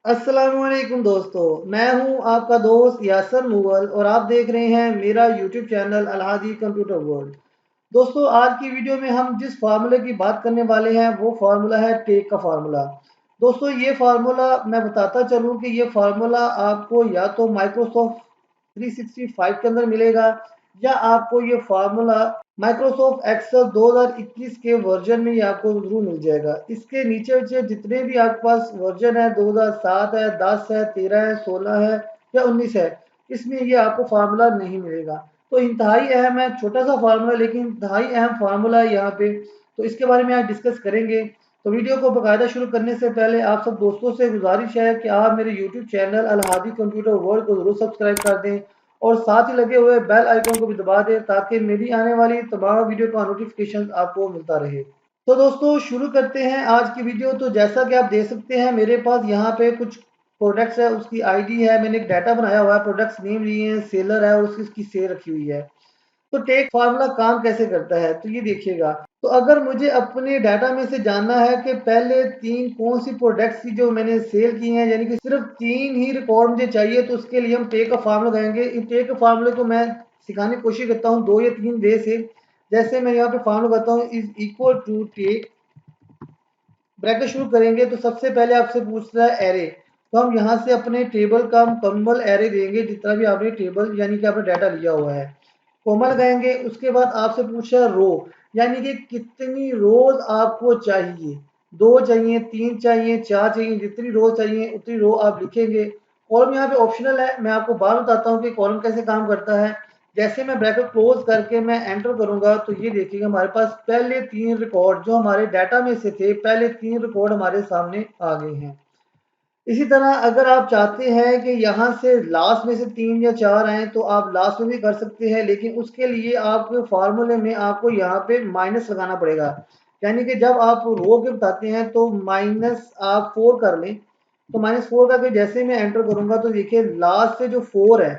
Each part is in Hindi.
अस्सलामुअलैकुम दोस्तों, मैं हूं आपका दोस्त यासर मुगल और आप देख रहे हैं मेरा YouTube channel Alhadi computer world. दोस्तों, आज की वीडियो में हम जिस फार्मूले की बात करने वाले हैं वो फार्मूला है टेक का फार्मूला। दोस्तों, ये फार्मूला मैं बताता चलूं कि ये फार्मूला आपको या तो माइक्रोसॉफ्ट 365 के अंदर मिलेगा या आपको ये फार्मूला माइक्रोसॉफ्ट एक्सेल 2021 के वर्जन में ये आपको जरूर मिल जाएगा। इसके नीचे नीचे जितने भी आपके पास वर्जन है, 2007 है, 10 है, 13 है, 16 है या 19 है, इसमें ये आपको फार्मूला नहीं मिलेगा। तो इंतहाई अहम है, छोटा सा फार्मूला लेकिन इंतहाई अहम फार्मूला है यहाँ पे। तो इसके बारे में आज डिस्कस करेंगे। तो वीडियो को बाकायदा शुरू करने से पहले आप सब दोस्तों से गुजारिश है कि आप मेरे YouTube channel Alhadi computer world को जरूर सब्सक्राइब कर दें और साथ ही लगे हुए बेल आइकन को भी दबा दें ताकि मेरी आने वाली तमाम वीडियो का नोटिफिकेशन आपको मिलता रहे। तो दोस्तों, शुरू करते हैं आज की वीडियो। तो जैसा कि आप देख सकते हैं मेरे पास यहाँ पे कुछ प्रोडक्ट्स है, उसकी आईडी है, मैंने एक डाटा बनाया हुआ है, प्रोडक्ट्स नेम लिए हैं, सेलर है और उसकी सेल रखी हुई है। तो टेक फार्मूला काम कैसे करता है तो ये देखिएगा। तो अगर मुझे अपने डाटा में से जानना है कि पहले तीन कौन सी प्रोडक्ट्स थी जो मैंने सेल की हैं, यानी कि सिर्फ तीन ही रिकॉर्ड मुझे चाहिए, तो उसके लिए हम टेक का फार्मूला लगाएंगे। इन टेक के फार्मूले को मैं सिखाने की कोशिश करता हूँ दो या तीन वे से। जैसे मैं यहाँ पे फार्मूला बताता हूँ, is equal to take, bracket शुरू करेंगे तो सबसे पहले आपसे पूछ रहा है एरे। तो हम यहाँ से अपने टेबल का मुकम्मल एरे देंगे, जितना भी आपने टेबल यानी कि आपने डाटा लिया हुआ है, कोमा लगाएंगे। उसके बाद आपसे पूछा रो, यानी कि कितनी रोज आपको चाहिए, दो चाहिए, तीन चाहिए, चार चाहिए, जितनी रोज चाहिए उतनी रो आप लिखेंगे। कॉलम यहाँ पे ऑप्शनल है, मैं आपको बाद बताता हूँ कि कॉलम कैसे काम करता है। जैसे मैं ब्रैकेट क्लोज करके मैं एंटर करूंगा तो ये देखिएगा हमारे पास पहले तीन रिकॉर्ड जो हमारे डाटा में से थे, पहले तीन रिकॉर्ड हमारे सामने आ गए हैं। इसी तरह अगर आप चाहते हैं कि यहाँ से लास्ट में से तीन या चार आए तो आप लास्ट में भी कर सकते हैं, लेकिन उसके लिए आपके फार्मूले में आपको यहाँ पे माइनस लगाना पड़ेगा। यानी कि जब आप रो के बताते हैं तो माइनस आप 4 कर लें। तो -4 करके जैसे मैं एंटर करूंगा तो देखिए लास्ट से जो 4 है,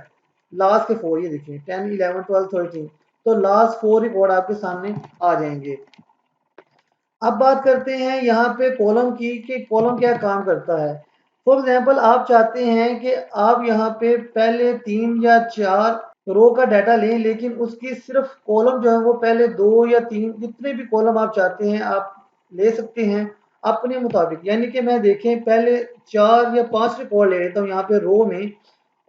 लास्ट के 4 ये देखिए 10 11 12 13, तो लास्ट 4 रिकॉर्ड आपके सामने आ जाएंगे। अब बात करते हैं यहाँ पे कॉलम की कि कॉलम क्या काम करता है। फॉर एग्जांपल आप चाहते हैं कि आप यहाँ पे पहले तीन या चार रो का डाटा लें, लेकिन उसकी सिर्फ कॉलम जो है वो पहले दो या तीन, जितने भी कॉलम आप चाहते हैं आप ले सकते हैं अपने मुताबिक। यानी कि मैं देखें पहले चार या पांच रिकॉर्ड ले लेता हूँ यहाँ पे रो में,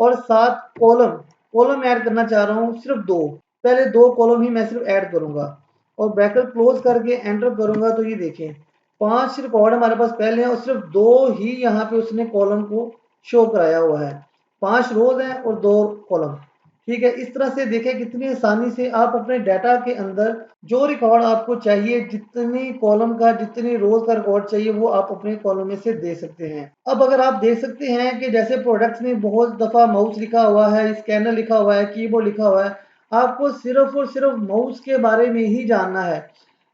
और सात कॉलम कॉलम ऐड करना चाह रहा हूँ सिर्फ दो, पहले दो कॉलम ही मैं सिर्फ ऐड करूंगा और ब्रैकेट क्लोज करके एंटर करूंगा तो ये देखें पांच रिकॉर्ड हमारे पास पहले हैं और सिर्फ दो ही यहाँ पे उसने कॉलम को शो कराया हुआ है। पांच रोज हैं और दो कॉलम। ठीक है, इस तरह से देखें कितनी आसानी से आप अपने डाटा के अंदर जो रिकॉर्ड आपको चाहिए, जितनी कॉलम का जितनी रोज का रिकॉर्ड चाहिए वो आप अपने कॉलम में से दे सकते हैं। अब अगर आप देख सकते हैं कि जैसे प्रोडक्ट्स में बहुत दफा माउस लिखा हुआ है, स्कैनर लिखा हुआ है, कीबोर्ड लिखा हुआ है, आपको सिर्फ और सिर्फ माउस के बारे में ही जानना है।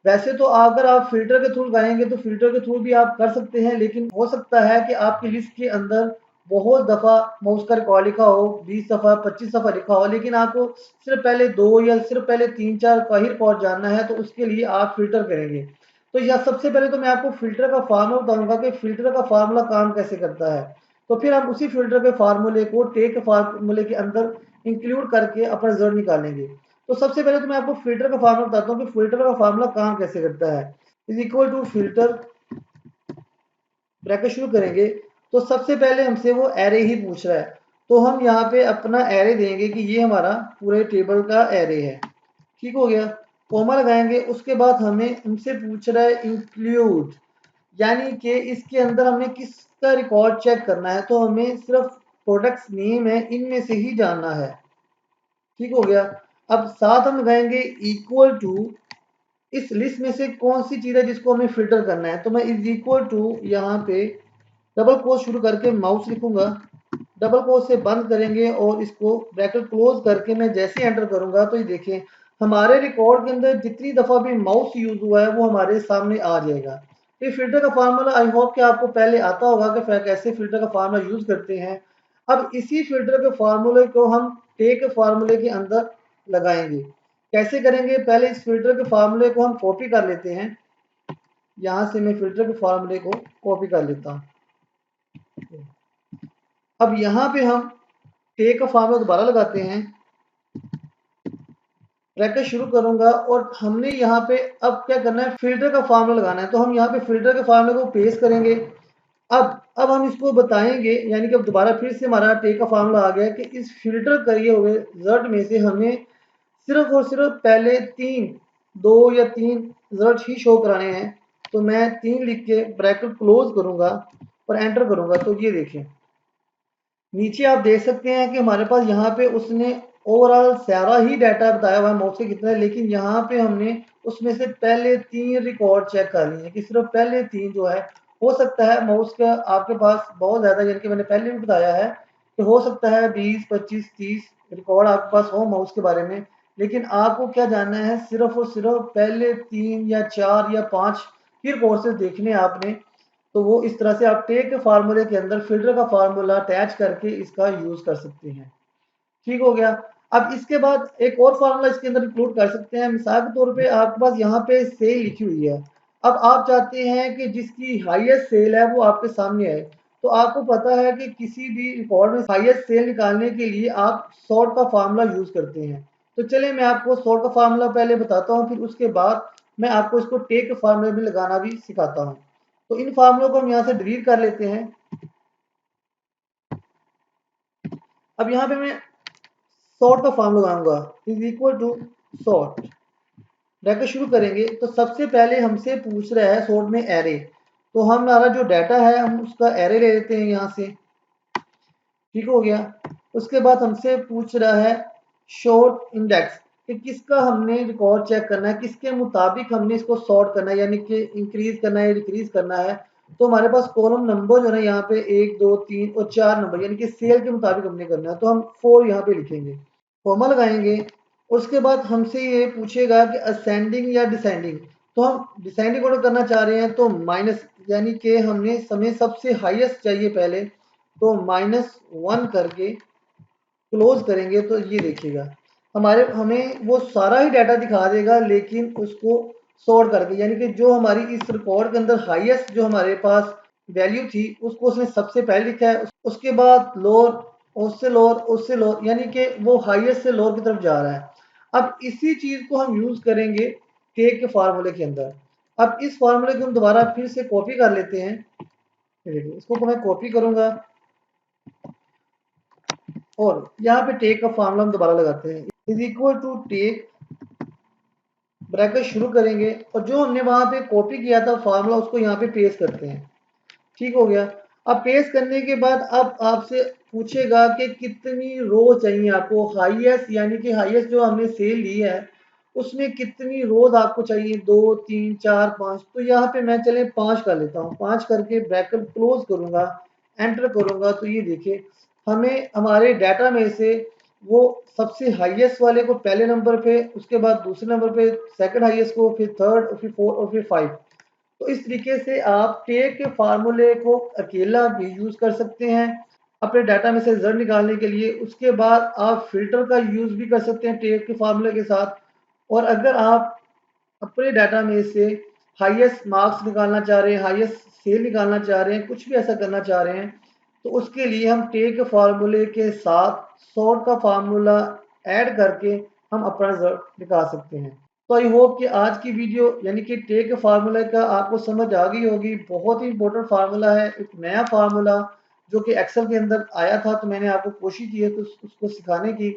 वैसे तो अगर आप फिल्टर के थ्रू लगाएंगे तो फिल्टर के थ्रू भी आप कर सकते हैं, लेकिन हो सकता है कि आपकी लिस्ट के अंदर बहुत दफ़ा माउस का रिकॉर्ड लिखा हो, 20 दफ़ा 25 दफ़ा लिखा हो, लेकिन आपको सिर्फ पहले दो या सिर्फ पहले तीन चार का ही रिकॉर्ड जानना है, तो उसके लिए आप फिल्टर करेंगे। तो यह सबसे पहले तो मैं आपको फिल्टर का फार्मूला बताऊंगा कि फिल्टर का फार्मूला काम कैसे करता है। तो फिर हम उसी फिल्टर के फार्मूले को टेक के फार्मूले के अंदर इंक्लूड करके अपना रिजल्ट निकालेंगे। तो सबसे पहले तो मैं आपको फिल्टर का फार्मूला बताता हूँ कि फिल्टर का फार्मूला काम कैसे करता है। Is equal to filter, bracket शुरू करेंगे तो सबसे पहले हमसे वो एरे ही पूछ रहा है, तो हम यहाँ पे अपना एरे देंगे कि ये हमारा पूरे टेबल का एरे है। ठीक हो गया, कोमा लगाएंगे। उसके बाद हमें हमसे पूछ रहा है इंक्लूड, यानी कि इसके अंदर हमें किसका रिकॉर्ड चेक करना है, तो हमें सिर्फ प्रोडक्ट्स नेम है इनमें से ही जानना है। ठीक हो गया, अब साथ हम लगाएंगे इक्वल टू, इस लिस्ट में से कौन सी चीज़ है जिसको हमें फिल्टर करना है, तो मैं इज इक्वल टू यहाँ पे डबल कोट शुरू करके माउस लिखूंगा, डबल कोट से बंद करेंगे और इसको ब्रैकेट क्लोज करके मैं जैसे एंटर करूंगा तो ये देखें हमारे रिकॉर्ड के अंदर जितनी दफ़ा भी माउस यूज हुआ है वो हमारे सामने आ जाएगा। तो ये फिल्टर का फार्मूला आई होप कि आपको पहले आता होगा कि कैसे फिल्टर का फार्मूला यूज करते हैं। अब इसी फिल्टर के फार्मूले को हम टेक फार्मूले के अंदर लगाएंगे। कैसे करेंगे, पहले इस फिल्टर के फार्मूले को हम कॉपी कर लेते हैं। यहाँ से मैं फिल्टर के फार्मूले को कॉपी कर लेता हूँ। अब यहाँ पे हम टेक का फार्मूला दोबारा लगाते हैं, ब्रैकेट शुरू करूंगा और हमने यहाँ पे अब क्या करना है, फिल्टर का फार्मूला लगाना है। तो हम यहाँ पे फिल्टर के फार्मूले को पेस्ट करेंगे। अब हम इसको बताएंगे, यानी कि अब दोबारा फिर से हमारा टेक का फार्मूला आ गया कि इस फिल्टर किए हुए रिजल्ट में से हमें सिर्फ और सिर्फ पहले दो या तीन रिजल्ट ही शो कराने हैं। तो मैं 3 लिख के ब्रैकेट क्लोज करूंगा और एंटर करूंगा। तो ये देखें, नीचे आप देख सकते हैं कि हमारे पास यहाँ पे उसने ओवरऑल सारा ही डाटा बताया हुआ है माउस से कितना है, लेकिन यहाँ पे हमने उसमें से पहले 3 रिकॉर्ड चेक कर लिए हैं कि सिर्फ पहले 3 जो है। हो सकता है माउस का आपके पास बहुत ज़्यादा, यानी कि मैंने पहले भी बताया है कि हो सकता है 20, 25, 30 रिकॉर्ड आपके पास हो माउस के बारे में, लेकिन आपको क्या जानना है, सिर्फ और सिर्फ पहले 3 या 4 या 5 फिर कोर्सेज देखने हैं आपने। तो वो इस तरह से आप टेक के फार्मूले के अंदर फिल्टर का फार्मूला अटैच करके इसका यूज कर सकते हैं। ठीक हो गया। अब इसके बाद एक और फार्मूला इसके अंदर इंक्लूड कर सकते हैं। मिसाल के तौर पे आपके पास यहाँ पे सेल लिखी हुई है। अब आप चाहते हैं कि जिसकी हाईएस्ट सेल है वो आपके सामने आए। तो आपको पता है कि किसी भी रिकॉर्ड में हाईएस्ट सेल निकालने के लिए आप सॉर्ट का फार्मूला यूज करते हैं। तो चलिए मैं आपको सॉर्ट का फार्मूला पहले बताता हूँ, फिर उसके बाद मैं आपको इसको टेक के फार्मूले में लगाना भी सिखाता हूँ। तो इन फार्मूलों को हम यहाँ से डिलीट कर लेते हैं। अब यहाँ पे मैं सॉर्ट का फार्मूला लगाऊंगा, is equal to sort, bracket शुरू करेंगे। तो सबसे पहले हमसे पूछ रहा है सॉर्ट में एरे। तो हमारा जो डाटा है हम उसका एरे ले लेते हैं यहाँ से। ठीक हो गया। उसके बाद हमसे पूछ रहा है शॉर्ट इंडेक्स, कि किसका हमने रिकॉर्ड चेक करना है, किसके मुताबिक हमने इसको सॉर्ट करना है, यानी कि इंक्रीज करना है, डिक्रीज करना है। तो हमारे पास कॉलम नंबर जो है ना यहाँ पे 1, 2, 3 और 4 नंबर, यानी कि सेल के मुताबिक हमने करना है। तो हम 4 यहाँ पे लिखेंगे, कॉमा लगाएंगे। उसके बाद हमसे ये पूछेगा कि असेंडिंग या डिसेंडिंग। तो हम डिसेंडिंग ऑर्डर करना चाह रहे हैं तो माइनस, यानी कि हमने समय सबसे हाईएस्ट चाहिए पहले। तो -1 करके क्लोज करेंगे। तो ये देखिएगा हमें वो सारा ही डाटा दिखा देगा, लेकिन उसको सॉर्ट करके, यानी कि जो हमारी इस रिकॉर्ड के अंदर हाईएस्ट जो हमारे पास वैल्यू थी उसको उसने सबसे पहले लिखा है, उसके बाद लोअर, उससे लोअर, उससे लोअर, यानी कि वो हाईएस्ट से लोअर की तरफ जा रहा है। अब इसी चीज को हम यूज करेंगे टेक के फार्मूले के अंदर। अब इस फार्मूले को हम दोबारा फिर से कॉपी कर लेते हैं। इसको मैं कॉपी करूंगा और यहाँ पे टेक का फार्मूला हम दोबारा लगाते हैं, is equal to take, bracket शुरू करेंगे और जो हमने वहां पे कॉपी किया था फार्मूला उसको यहाँ पे पेस्ट करते हैं। ठीक हो गया। अब पेस्ट करने के बाद अब आपसे पूछेगा कि कितनी रो चाहिए आपको, हाईएस्ट, यानी कि हाईएस्ट जो हमने सेल ली है उसमें कितनी रोज आपको चाहिए, 2, 3, 4, 5। तो यहाँ पे मैं चले 5 कर लेता हूँ, 5 करके ब्रैकेट क्लोज करूंगा, एंटर करूंगा। तो ये देखिए हमें हमारे डाटा में से वो सबसे हाईएस्ट वाले को पहले नंबर पे, उसके बाद दूसरे नंबर पे सेकंड हाईएस्ट को, फिर थर्ड और फिर फोर्थ और फिर 5। तो इस तरीके से आप टेक के फार्मूले को अकेला भी यूज कर सकते हैं अपने डाटा में से रिजल्ट निकालने के लिए। उसके बाद आप फिल्टर का यूज भी कर सकते हैं टेक के फार्मूले के साथ। और अगर आप अपने डाटा में से हाईएस्ट मार्क्स निकालना चाह रहे हैं, हाईएस्ट सेल निकालना चाह रहे हैं, कुछ भी ऐसा करना चाह रहे हैं, तो उसके लिए हम टेक के फार्मूले के साथ सॉर्ट का फार्मूला ऐड करके हम अपना रिजल्ट निकाल सकते हैं। तो आई होप कि आज की वीडियो यानी कि टेक के फार्मूले का आपको समझ आ गई होगी। बहुत ही इंपॉर्टेंट फार्मूला है, एक नया फार्मूला जो कि एक्सेल के अंदर आया था, तो मैंने आपको कोशिश की है तो उसको सिखाने की।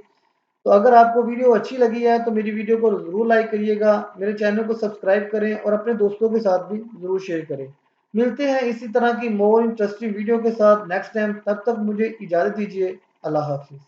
तो अगर आपको वीडियो अच्छी लगी है तो मेरी वीडियो को ज़रूर लाइक करिएगा, मेरे चैनल को सब्सक्राइब करें और अपने दोस्तों के साथ भी ज़रूर शेयर करें। मिलते हैं इसी तरह की मोर इंटरेस्टिंग वीडियो के साथ नेक्स्ट टाइम। तब तक मुझे इजाज़त दीजिए। अल्लाह हाफिज़।